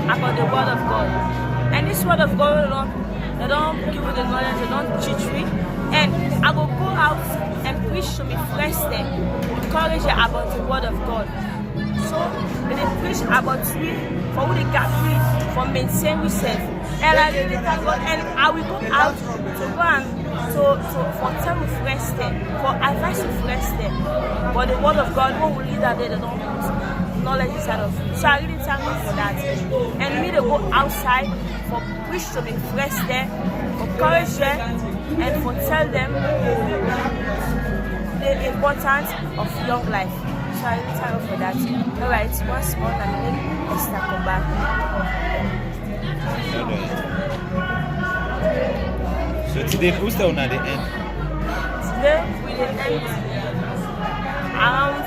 about the word of God. And this word of God, they don't give you the knowledge, they don't teach me. And I will go out and preach to me friends there, encourage you about the word of God. So when they preach about me, for who they got me, for maintain myself. And I really thank God. And I will go out to go and for tell with friends there, for advice with friends there. But the word of God, what will lead that they don't put knowledge inside of me. So I really thank God for that. And me to go outside for preach to me friends there, encourage them, and for tell them the importance of young life. So I really thank God for that. Alright, once more, I'm name Esther komba. So today, who's the one at the end? Today we will end around